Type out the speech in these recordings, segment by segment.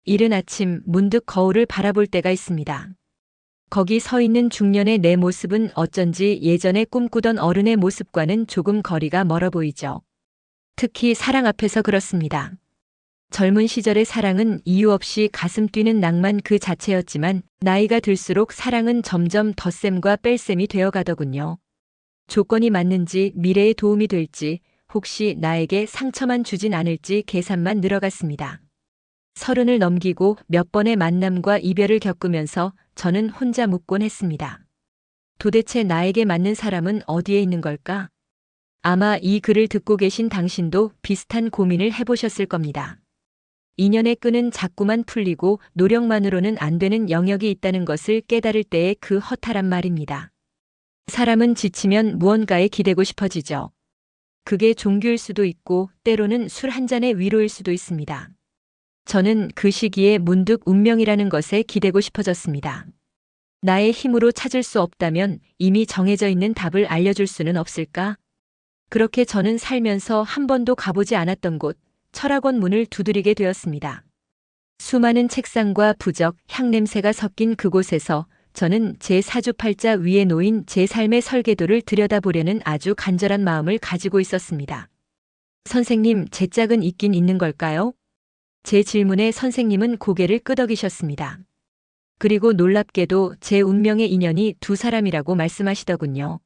이른 아침 문득 거울을 바라볼 때가 있습니다. 거기 서 있는 중년의 내 모습은 어쩐지 예전에 꿈꾸던 어른의 모습과는 조금 거리가 멀어 보이죠. 특히 사랑 앞에서 그렇습니다. 젊은 시절의 사랑은 이유 없이 가슴 뛰는 낭만 그 자체였지만 나이가 들수록 사랑은 점점 덧셈과 뺄셈이 되어 가더군요. 조건이 맞는지 미래에 도움이 될지 혹시 나에게 상처만 주진 않을지 계산만 늘어갔습니다. 30을 넘기고 몇 번의 만남과 이별을 겪으면서 저는 혼자 묻곤 했습니다. 도대체 나에게 맞는 사람은 어디에 있는 걸까? 아마 이 글을 듣고 계신 당신도 비슷한 고민을 해보셨을 겁니다. 인연의 끈은 자꾸만 풀리고 노력만으로는 안 되는 영역이 있다는 것을 깨달을 때의 그 허탈한 말입니다. 사람은 지치면 무언가에 기대고 싶어지죠. 그게 종교일 수도 있고 때로는 술 한 잔의 위로일 수도 있습니다. 저는 그 시기에 문득 운명이라는 것에 기대고 싶어졌습니다. 나의 힘으로 찾을 수 없다면 이미 정해져 있는 답을 알려줄 수는 없을까? 그렇게 저는 살면서 한 번도 가보지 않았던 곳, 철학원 문을 두드리게 되었습니다. 수많은 책상과 부적, 향냄새가 섞인 그곳에서 저는 제 사주팔자 위에 놓인 제 삶의 설계도를 들여다보려는 아주 간절한 마음을 가지고 있었습니다. 선생님, 제 짝은 있긴 있는 걸까요? 제 질문에 선생님은 고개를 끄덕이셨습니다. 그리고 놀랍게도 제 운명의 인연이 두 사람이라고 말씀하시더군요.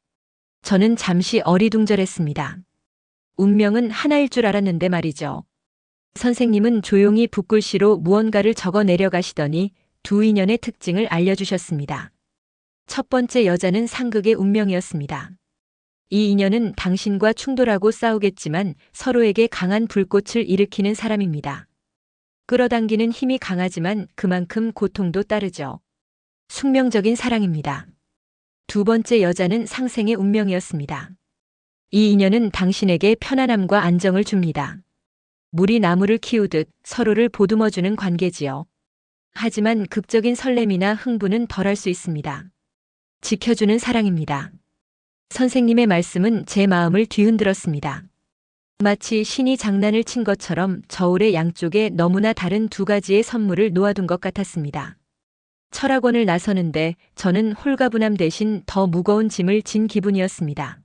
저는 잠시 어리둥절했습니다. 운명은 하나일 줄 알았는데 말이죠. 선생님은 조용히 붓글씨로 무언가를 적어 내려가시더니 두 인연의 특징을 알려주셨습니다. 첫 번째 여자는 상극의 운명이었습니다. 이 인연은 당신과 충돌하고 싸우겠지만 서로에게 강한 불꽃을 일으키는 사람입니다. 끌어당기는 힘이 강하지만 그만큼 고통도 따르죠. 숙명적인 사랑입니다. 두 번째 여자는 상생의 운명이었습니다. 이 인연은 당신에게 편안함과 안정을 줍니다. 물이 나무를 키우듯 서로를 보듬어주는 관계지요. 하지만 극적인 설렘이나 흥분은 덜할 수 있습니다. 지켜주는 사랑입니다. 선생님의 말씀은 제 마음을 뒤흔들었습니다. 마치 신이 장난을 친 것처럼 저울의 양쪽에 너무나 다른 두 가지의 선물을 놓아둔 것 같았습니다. 철학원을 나서는데 저는 홀가분함 대신 더 무거운 짐을 진 기분이었습니다.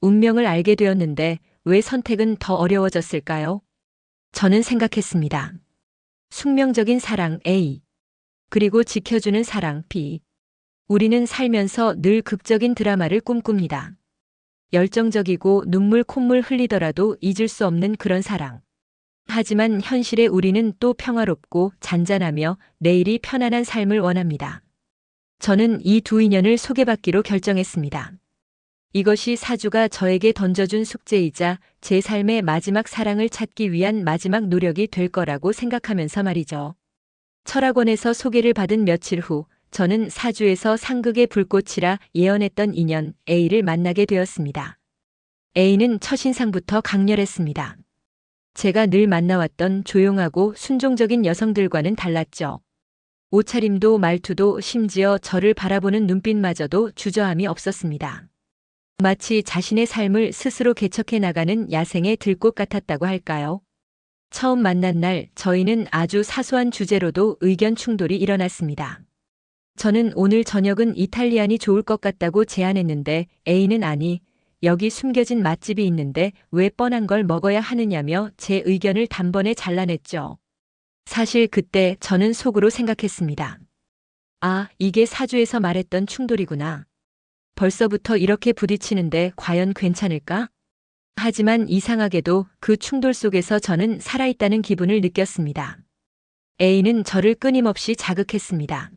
운명을 알게 되었는데 왜 선택은 더 어려워졌을까요? 저는 생각했습니다. 숙명적인 사랑 A, 그리고 지켜주는 사랑 B. 우리는 살면서 늘 극적인 드라마를 꿈꿉니다. 열정적이고 눈물 콧물 흘리더라도 잊을 수 없는 그런 사랑. 하지만 현실의 우리는 또 평화롭고 잔잔하며 내일이 편안한 삶을 원합니다. 저는 이 두 인연을 소개받기로 결정했습니다. 이것이 사주가 저에게 던져준 숙제이자 제 삶의 마지막 사랑을 찾기 위한 마지막 노력이 될 거라고 생각하면서 말이죠. 철학원에서 소개를 받은 며칠 후 저는 사주에서 상극의 불꽃이라 예언했던 인연 A를 만나게 되었습니다. A는 첫인상부터 강렬했습니다. 제가 늘 만나왔던 조용하고 순종적인 여성들과는 달랐죠. 옷차림도 말투도 심지어 저를 바라보는 눈빛마저도 주저함이 없었습니다. 마치 자신의 삶을 스스로 개척해 나가는 야생의 들꽃 같았다고 할까요? 처음 만난 날 저희는 아주 사소한 주제로도 의견 충돌이 일어났습니다. 저는 오늘 저녁은 이탈리안이 좋을 것 같다고 제안했는데 A는 아니, 여기 숨겨진 맛집이 있는데 왜 뻔한 걸 먹어야 하느냐며 제 의견을 단번에 잘라냈죠. 사실 그때 저는 속으로 생각했습니다. 아, 이게 사주에서 말했던 충돌이구나. 벌써부터 이렇게 부딪히는데 과연 괜찮을까? 하지만 이상하게도 그 충돌 속에서 저는 살아있다는 기분을 느꼈습니다. A는 저를 끊임없이 자극했습니다.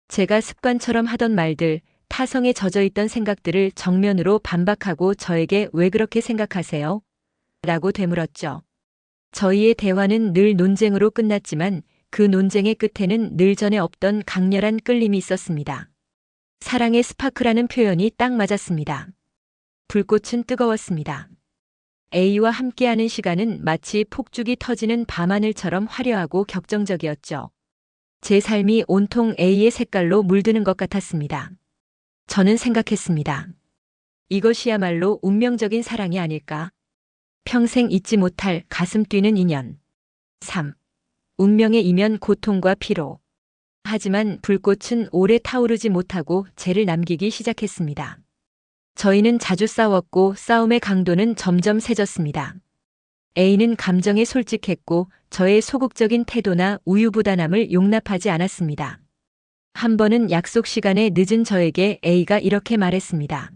제가 습관처럼 하던 말들, 타성에 젖어있던 생각들을 정면으로 반박하고 저에게 왜 그렇게 생각하세요? 라고 되물었죠. 저희의 대화는 늘 논쟁으로 끝났지만 그 논쟁의 끝에는 늘 전에 없던 강렬한 끌림이 있었습니다. 사랑의 스파크라는 표현이 딱 맞았습니다. 불꽃은 뜨거웠습니다. A와 함께하는 시간은 마치 폭죽이 터지는 밤하늘처럼 화려하고 격정적이었죠. 제 삶이 온통 A의 색깔로 물드는 것 같았습니다. 저는 생각했습니다. 이것이야말로 운명적인 사랑이 아닐까? 평생 잊지 못할 가슴 뛰는 인연. 3. 운명의 이면 고통과 피로. 하지만 불꽃은 오래 타오르지 못하고 재를 남기기 시작했습니다. 저희는 자주 싸웠고 싸움의 강도는 점점 세졌습니다. A는 감정에 솔직했고 저의 소극적인 태도나 우유부단함을 용납하지 않았습니다. 한 번은 약속 시간에 늦은 저에게 A가 이렇게 말했습니다.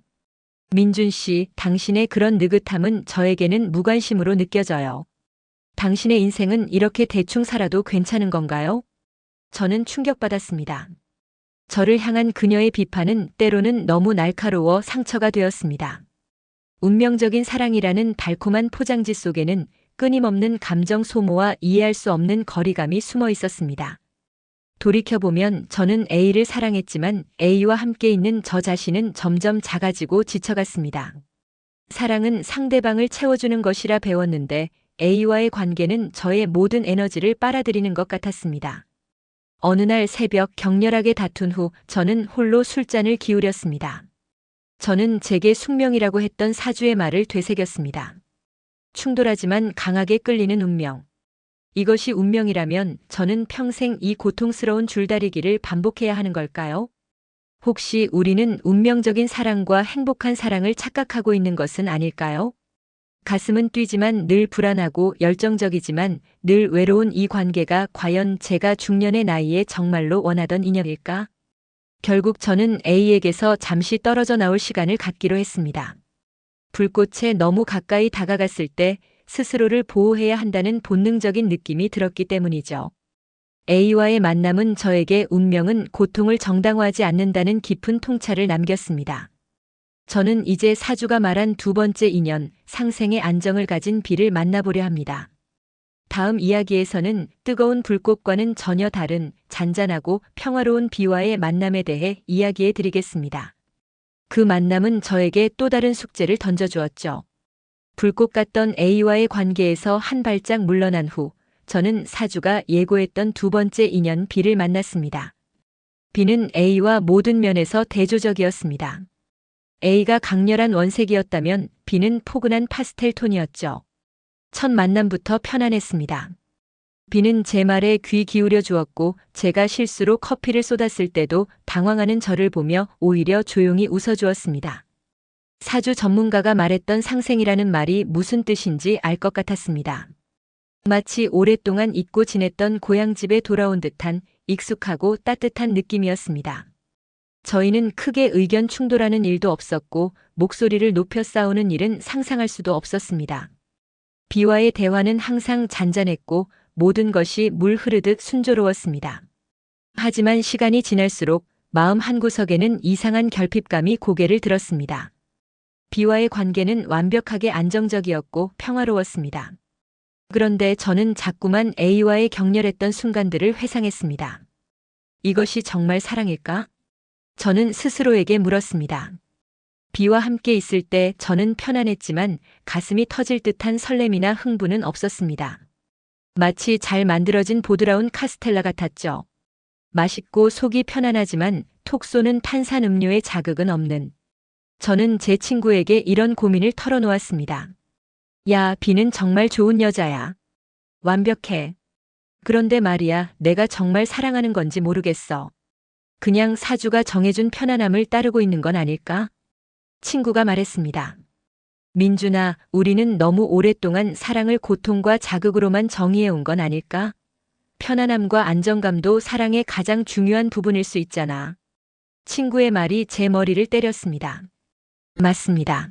민준 씨, 당신의 그런 느긋함은 저에게는 무관심으로 느껴져요. 당신의 인생은 이렇게 대충 살아도 괜찮은 건가요? 저는 충격받았습니다. 저를 향한 그녀의 비판은 때로는 너무 날카로워 상처가 되었습니다. 운명적인 사랑이라는 달콤한 포장지 속에는 끊임없는 감정 소모와 이해할 수 없는 거리감이 숨어 있었습니다. 돌이켜보면 저는 A를 사랑했지만 A와 함께 있는 저 자신은 점점 작아지고 지쳐갔습니다. 사랑은 상대방을 채워주는 것이라 배웠는데 A와의 관계는 저의 모든 에너지를 빨아들이는 것 같았습니다. 어느 날 새벽 격렬하게 다툰 후 저는 홀로 술잔을 기울였습니다. 저는 제게 숙명이라고 했던 사주의 말을 되새겼습니다. 충돌하지만 강하게 끌리는 운명. 이것이 운명이라면 저는 평생 이 고통스러운 줄다리기를 반복해야 하는 걸까요? 혹시 우리는 운명적인 사랑과 행복한 사랑을 착각하고 있는 것은 아닐까요? 가슴은 뛰지만 늘 불안하고 열정적이지만 늘 외로운 이 관계가 과연 제가 중년의 나이에 정말로 원하던 인연일까? 결국 저는 A에게서 잠시 떨어져 나올 시간을 갖기로 했습니다. 불꽃에 너무 가까이 다가갔을 때 스스로를 보호해야 한다는 본능적인 느낌이 들었기 때문이죠. A와의 만남은 저에게 운명은 고통을 정당화하지 않는다는 깊은 통찰을 남겼습니다. 저는 이제 사주가 말한 두 번째 인연, 상생의 안정을 가진 B를 만나보려 합니다. 다음 이야기에서는 뜨거운 불꽃과는 전혀 다른 잔잔하고 평화로운 B와의 만남에 대해 이야기해 드리겠습니다. 그 만남은 저에게 또 다른 숙제를 던져주었죠. 불꽃 같던 A와의 관계에서 한 발짝 물러난 후 저는 사주가 예고했던 두 번째 인연 B를 만났습니다. B는 A와 모든 면에서 대조적이었습니다. A가 강렬한 원색이었다면 B는 포근한 파스텔 톤이었죠. 첫 만남부터 편안했습니다. B는 제 말에 귀 기울여 주었고 제가 실수로 커피를 쏟았을 때도 당황하는 저를 보며 오히려 조용히 웃어주었습니다. 사주 전문가가 말했던 상생이라는 말이 무슨 뜻인지 알 것 같았습니다. 마치 오랫동안 잊고 지냈던 고향집에 돌아온 듯한 익숙하고 따뜻한 느낌이었습니다. 저희는 크게 의견 충돌하는 일도 없었고 목소리를 높여 싸우는 일은 상상할 수도 없었습니다. B와의 대화는 항상 잔잔했고 모든 것이 물 흐르듯 순조로웠습니다. 하지만 시간이 지날수록 마음 한구석에는 이상한 결핍감이 고개를 들었습니다. B와의 관계는 완벽하게 안정적이었고 평화로웠습니다. 그런데 저는 자꾸만 A와의 격렬했던 순간들을 회상했습니다. 이것이 정말 사랑일까? 저는 스스로에게 물었습니다. B와 함께 있을 때 저는 편안했지만 가슴이 터질 듯한 설렘이나 흥분은 없었습니다. 마치 잘 만들어진 보드라운 카스텔라 같았죠. 맛있고 속이 편안하지만 톡 쏘는 탄산음료의 자극은 없는. 저는 제 친구에게 이런 고민을 털어놓았습니다. 야, B는 정말 좋은 여자야. 완벽해. 그런데 말이야, 내가 정말 사랑하는 건지 모르겠어. 그냥 사주가 정해준 편안함을 따르고 있는 건 아닐까? 친구가 말했습니다. 민준아, 우리는 너무 오랫동안 사랑을 고통과 자극으로만 정의해온 건 아닐까? 편안함과 안정감도 사랑의 가장 중요한 부분일 수 있잖아. 친구의 말이 제 머리를 때렸습니다. 맞습니다.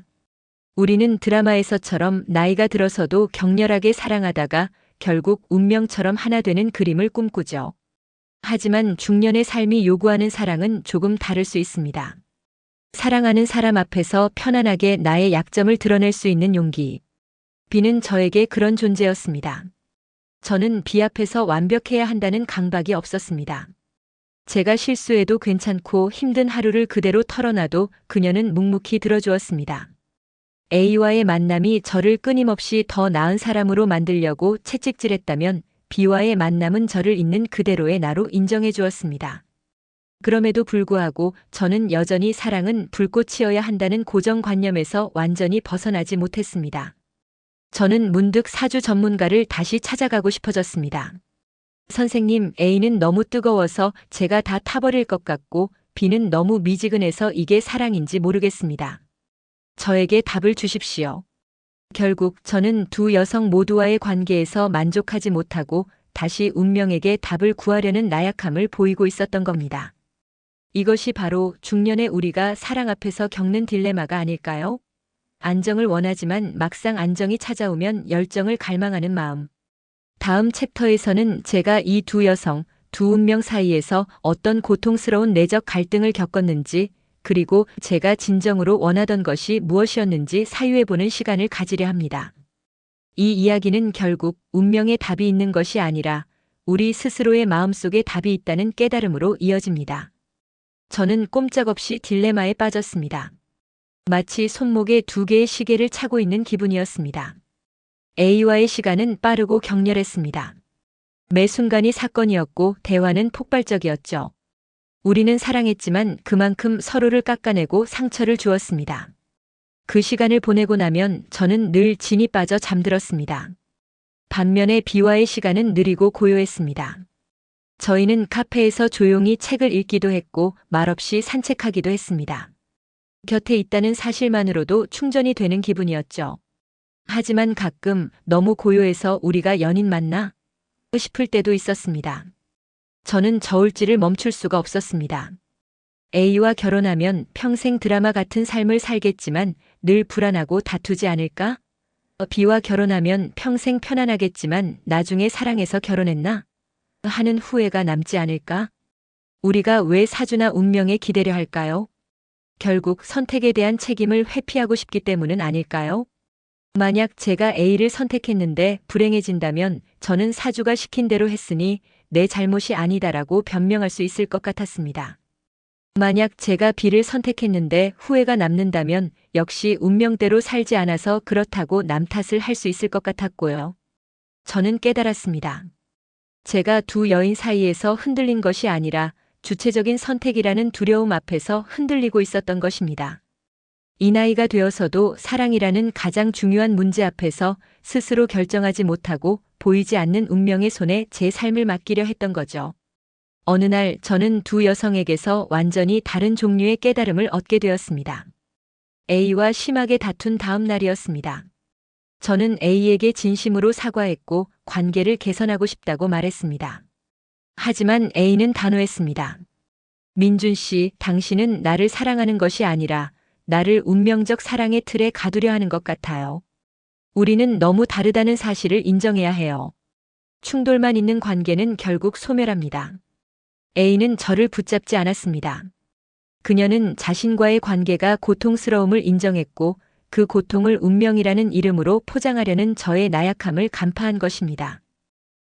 우리는 드라마에서처럼 나이가 들어서도 격렬하게 사랑하다가 결국 운명처럼 하나 되는 그림을 꿈꾸죠. 하지만 중년의 삶이 요구하는 사랑은 조금 다를 수 있습니다. 사랑하는 사람 앞에서 편안하게 나의 약점을 드러낼 수 있는 용기. B는 저에게 그런 존재였습니다. 저는 B 앞에서 완벽해야 한다는 강박이 없었습니다. 제가 실수해도 괜찮고 힘든 하루를 그대로 털어놔도 그녀는 묵묵히 들어주었습니다. A와의 만남이 저를 끊임없이 더 나은 사람으로 만들려고 채찍질했다면 B와의 만남은 저를 있는 그대로의 나로 인정해 주었습니다. 그럼에도 불구하고 저는 여전히 사랑은 불꽃이어야 한다는 고정관념에서 완전히 벗어나지 못했습니다. 저는 문득 사주 전문가를 다시 찾아가고 싶어졌습니다. 선생님, A는 너무 뜨거워서 제가 다 타버릴 것 같고 B는 너무 미지근해서 이게 사랑인지 모르겠습니다. 저에게 답을 주십시오. 결국 저는 두 여성 모두와의 관계에서 만족하지 못하고 다시 운명에게 답을 구하려는 나약함을 보이고 있었던 겁니다. 이것이 바로 중년의 우리가 사랑 앞에서 겪는 딜레마가 아닐까요? 안정을 원하지만 막상 안정이 찾아오면 열정을 갈망하는 마음. 다음 챕터에서는 제가 이 두 여성, 두 운명 사이에서 어떤 고통스러운 내적 갈등을 겪었는지, 그리고 제가 진정으로 원하던 것이 무엇이었는지 사유해보는 시간을 가지려 합니다. 이 이야기는 결국 운명의 답이 있는 것이 아니라 우리 스스로의 마음속에 답이 있다는 깨달음으로 이어집니다. 저는 꼼짝없이 딜레마에 빠졌습니다. 마치 손목에 두 개의 시계를 차고 있는 기분이었습니다. A와의 시간은 빠르고 격렬했습니다. 매 순간이 사건이었고 대화는 폭발적이었죠. 우리는 사랑했지만 그만큼 서로를 깎아내고 상처를 주었습니다. 그 시간을 보내고 나면 저는 늘 진이 빠져 잠들었습니다. 반면에 B와의 시간은 느리고 고요했습니다. 저희는 카페에서 조용히 책을 읽기도 했고 말없이 산책하기도 했습니다. 곁에 있다는 사실만으로도 충전이 되는 기분이었죠. 하지만 가끔 너무 고요해서 우리가 연인 맞나? 싶을 때도 있었습니다. 저는 저울질을 멈출 수가 없었습니다. A와 결혼하면 평생 드라마 같은 삶을 살겠지만 늘 불안하고 다투지 않을까? B와 결혼하면 평생 편안하겠지만 나중에 사랑해서 결혼했나? 하는 후회가 남지 않을까? 우리가 왜 사주나 운명에 기대려 할까요? 결국 선택에 대한 책임을 회피하고 싶기 때문은 아닐까요? 만약 제가 A를 선택했는데 불행해진다면 저는 사주가 시킨 대로 했으니 내 잘못이 아니다라고 변명할 수 있을 것 같았습니다. 만약 제가 B를 선택했는데 후회가 남는다면 역시 운명대로 살지 않아서 그렇다고 남 탓을 할 수 있을 것 같았고요. 저는 깨달았습니다. 제가 두 여인 사이에서 흔들린 것이 아니라 주체적인 선택이라는 두려움 앞에서 흔들리고 있었던 것입니다. 이 나이가 되어서도 사랑이라는 가장 중요한 문제 앞에서 스스로 결정하지 못하고 보이지 않는 운명의 손에 제 삶을 맡기려 했던 거죠. 어느 날 저는 두 여성에게서 완전히 다른 종류의 깨달음을 얻게 되었습니다. A와 심하게 다툰 다음 날이었습니다. 저는 A에게 진심으로 사과했고 관계를 개선하고 싶다고 말했습니다. 하지만 A는 단호했습니다. 민준 씨, 당신은 나를 사랑하는 것이 아니라 나를 운명적 사랑의 틀에 가두려 하는 것 같아요. 우리는 너무 다르다는 사실을 인정해야 해요. 충돌만 있는 관계는 결국 소멸합니다. A는 저를 붙잡지 않았습니다. 그녀는 자신과의 관계가 고통스러움을 인정했고 그 고통을 운명이라는 이름으로 포장하려는 저의 나약함을 간파한 것입니다.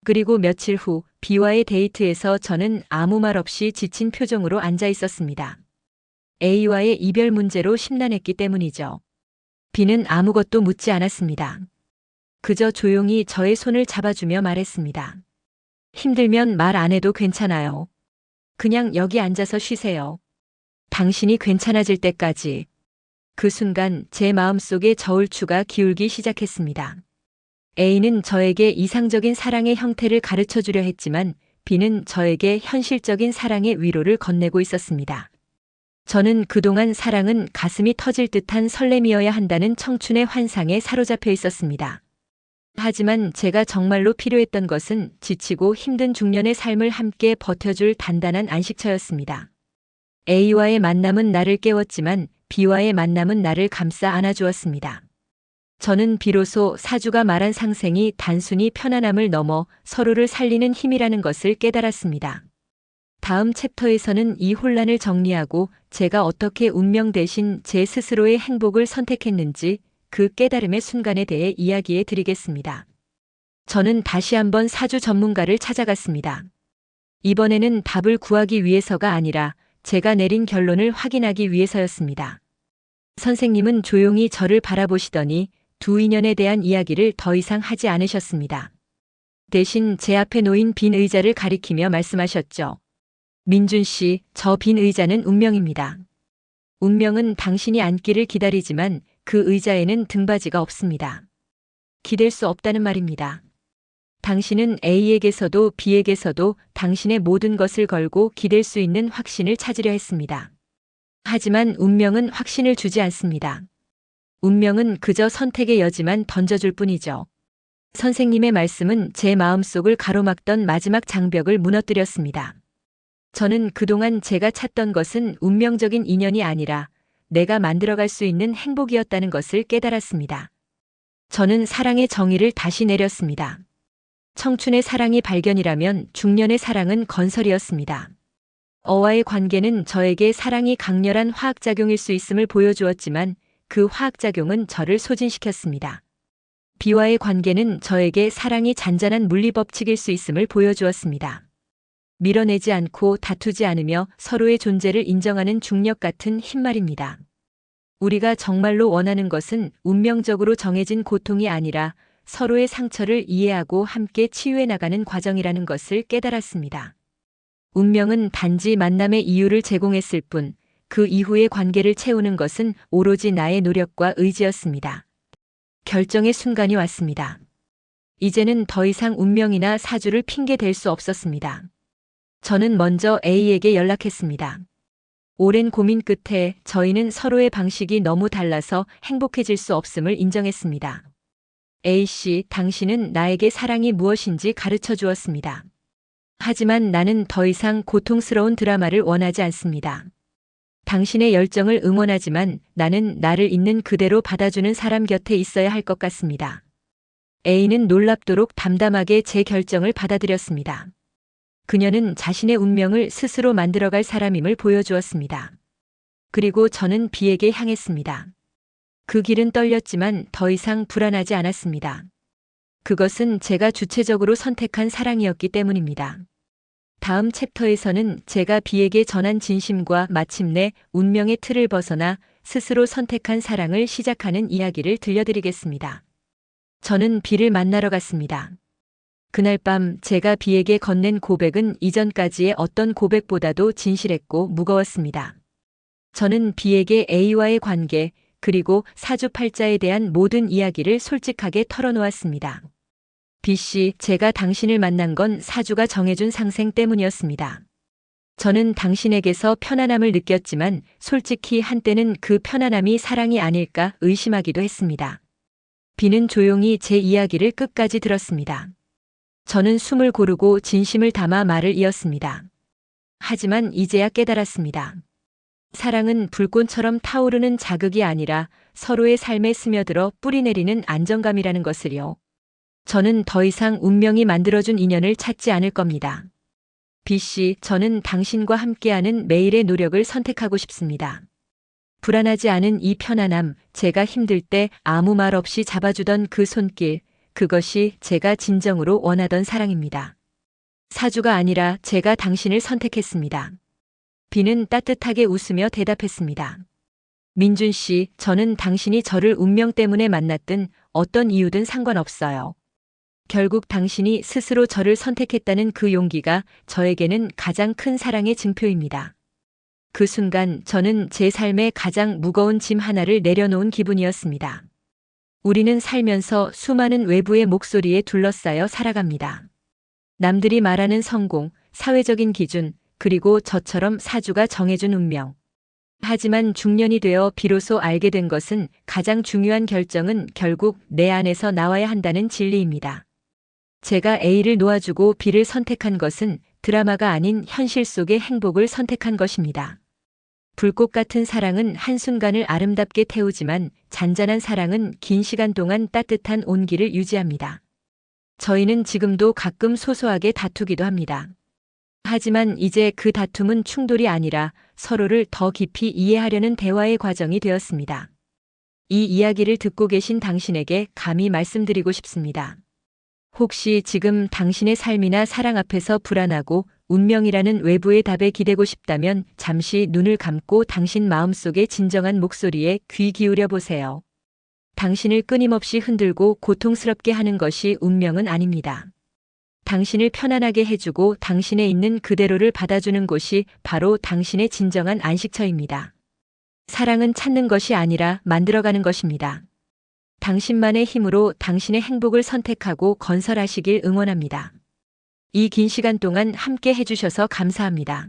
그리고 며칠 후 B와의 데이트에서 저는 아무 말 없이 지친 표정으로 앉아 있었습니다. A와의 이별 문제로 심란했기 때문이죠. B는 아무것도 묻지 않았습니다. 그저 조용히 저의 손을 잡아주며 말했습니다. 힘들면 말 안 해도 괜찮아요. 그냥 여기 앉아서 쉬세요. 당신이 괜찮아질 때까지. 그 순간 제 마음속에 저울추가 기울기 시작했습니다. A는 저에게 이상적인 사랑의 형태를 가르쳐 주려 했지만 B는 저에게 현실적인 사랑의 위로를 건네고 있었습니다. 저는 그동안 사랑은 가슴이 터질 듯한 설렘이어야 한다는 청춘의 환상에 사로잡혀 있었습니다. 하지만 제가 정말로 필요했던 것은 지치고 힘든 중년의 삶을 함께 버텨줄 단단한 안식처였습니다. A와의 만남은 나를 깨웠지만 B와의 만남은 나를 감싸 안아주었습니다. 저는 비로소 사주가 말한 상생이 단순히 편안함을 넘어 서로를 살리는 힘이라는 것을 깨달았습니다. 다음 챕터에서는 이 혼란을 정리하고 제가 어떻게 운명 대신 제 스스로의 행복을 선택했는지 그 깨달음의 순간에 대해 이야기해 드리겠습니다. 저는 다시 한번 사주 전문가를 찾아갔습니다. 이번에는 답을 구하기 위해서가 아니라 제가 내린 결론을 확인하기 위해서였습니다. 선생님은 조용히 저를 바라보시더니 두 인연에 대한 이야기를 더 이상 하지 않으셨습니다. 대신 제 앞에 놓인 빈 의자를 가리키며 말씀하셨죠. 민준 씨, 저 빈 의자는 운명입니다. 운명은 당신이 앉기를 기다리지만 그 의자에는 등받이가 없습니다. 기댈 수 없다는 말입니다. 당신은 A에게서도 B에게서도 당신의 모든 것을 걸고 기댈 수 있는 확신을 찾으려 했습니다. 하지만 운명은 확신을 주지 않습니다. 운명은 그저 선택의 여지만 던져줄 뿐이죠. 선생님의 말씀은 제 마음속을 가로막던 마지막 장벽을 무너뜨렸습니다. 저는 그동안 제가 찾던 것은 운명적인 인연이 아니라 내가 만들어갈 수 있는 행복이었다는 것을 깨달았습니다. 저는 사랑의 정의를 다시 내렸습니다. 청춘의 사랑이 발견이라면 중년의 사랑은 건설이었습니다. 어와의 관계는 저에게 사랑이 강렬한 화학작용일 수 있음을 보여주었지만 그 화학작용은 저를 소진시켰습니다. B와의 관계는 저에게 사랑이 잔잔한 물리법칙일 수 있음을 보여주었습니다. 밀어내지 않고 다투지 않으며 서로의 존재를 인정하는 중력 같은 흰말입니다. 우리가 정말로 원하는 것은 운명적으로 정해진 고통이 아니라 서로의 상처를 이해하고 함께 치유해 나가는 과정이라는 것을 깨달았습니다. 운명은 단지 만남의 이유를 제공했을 뿐, 그 이후의 관계를 채우는 것은 오로지 나의 노력과 의지였습니다. 결정의 순간이 왔습니다. 이제는 더 이상 운명이나 사주를 핑계 댈 수 없었습니다. 저는 먼저 A에게 연락했습니다. 오랜 고민 끝에 저희는 서로의 방식이 너무 달라서 행복해질 수 없음을 인정했습니다. A씨, 당신은 나에게 사랑이 무엇인지 가르쳐 주었습니다. 하지만 나는 더 이상 고통스러운 드라마를 원하지 않습니다. 당신의 열정을 응원하지만 나는 나를 있는 그대로 받아주는 사람 곁에 있어야 할 것 같습니다. A는 놀랍도록 담담하게 제 결정을 받아들였습니다. 그녀는 자신의 운명을 스스로 만들어갈 사람임을 보여주었습니다. 그리고 저는 B에게 향했습니다. 그 길은 떨렸지만 더 이상 불안하지 않았습니다. 그것은 제가 주체적으로 선택한 사랑이었기 때문입니다. 다음 챕터에서는 제가 B에게 전한 진심과 마침내 운명의 틀을 벗어나 스스로 선택한 사랑을 시작하는 이야기를 들려드리겠습니다. 저는 B를 만나러 갔습니다. 그날 밤 제가 B에게 건넨 고백은 이전까지의 어떤 고백보다도 진실했고 무거웠습니다. 저는 B에게 A와의 관계, 그리고 사주팔자에 대한 모든 이야기를 솔직하게 털어놓았습니다. B씨, 제가 당신을 만난 건 사주가 정해준 상생 때문이었습니다. 저는 당신에게서 편안함을 느꼈지만 솔직히 한때는 그 편안함이 사랑이 아닐까 의심하기도 했습니다. B는 조용히 제 이야기를 끝까지 들었습니다. 저는 숨을 고르고 진심을 담아 말을 이었습니다. 하지만 이제야 깨달았습니다. 사랑은 불꽃처럼 타오르는 자극이 아니라 서로의 삶에 스며들어 뿌리내리는 안정감이라는 것을요. 저는 더 이상 운명이 만들어준 인연을 찾지 않을 겁니다. B씨, 저는 당신과 함께하는 매일의 노력을 선택하고 싶습니다. 불안하지 않은 이 편안함, 제가 힘들 때 아무 말 없이 잡아주던 그 손길, 그것이 제가 진정으로 원하던 사랑입니다. 사주가 아니라 제가 당신을 선택했습니다. B는 따뜻하게 웃으며 대답했습니다. 민준 씨, 저는 당신이 저를 운명 때문에 만났든 어떤 이유든 상관없어요. 결국 당신이 스스로 저를 선택했다는 그 용기가 저에게는 가장 큰 사랑의 증표입니다. 그 순간 저는 제 삶의 가장 무거운 짐 하나를 내려놓은 기분이었습니다. 우리는 살면서 수많은 외부의 목소리에 둘러싸여 살아갑니다. 남들이 말하는 성공, 사회적인 기준, 그리고 저처럼 사주가 정해준 운명. 하지만 중년이 되어 비로소 알게 된 것은 가장 중요한 결정은 결국 내 안에서 나와야 한다는 진리입니다. 제가 A를 놓아주고 B를 선택한 것은 드라마가 아닌 현실 속의 행복을 선택한 것입니다. 불꽃 같은 사랑은 한순간을 아름답게 태우지만 잔잔한 사랑은 긴 시간 동안 따뜻한 온기를 유지합니다. 저희는 지금도 가끔 소소하게 다투기도 합니다. 하지만 이제 그 다툼은 충돌이 아니라 서로를 더 깊이 이해하려는 대화의 과정이 되었습니다. 이 이야기를 듣고 계신 당신에게 감히 말씀드리고 싶습니다. 혹시 지금 당신의 삶이나 사랑 앞에서 불안하고 운명이라는 외부의 답에 기대고 싶다면 잠시 눈을 감고 당신 마음속의 진정한 목소리에 귀 기울여 보세요. 당신을 끊임없이 흔들고 고통스럽게 하는 것이 운명은 아닙니다. 당신을 편안하게 해주고 당신의 있는 그대로를 받아주는 곳이 바로 당신의 진정한 안식처입니다. 사랑은 찾는 것이 아니라 만들어가는 것입니다. 당신만의 힘으로 당신의 행복을 선택하고 건설하시길 응원합니다. 이 긴 시간 동안 함께 해주셔서 감사합니다.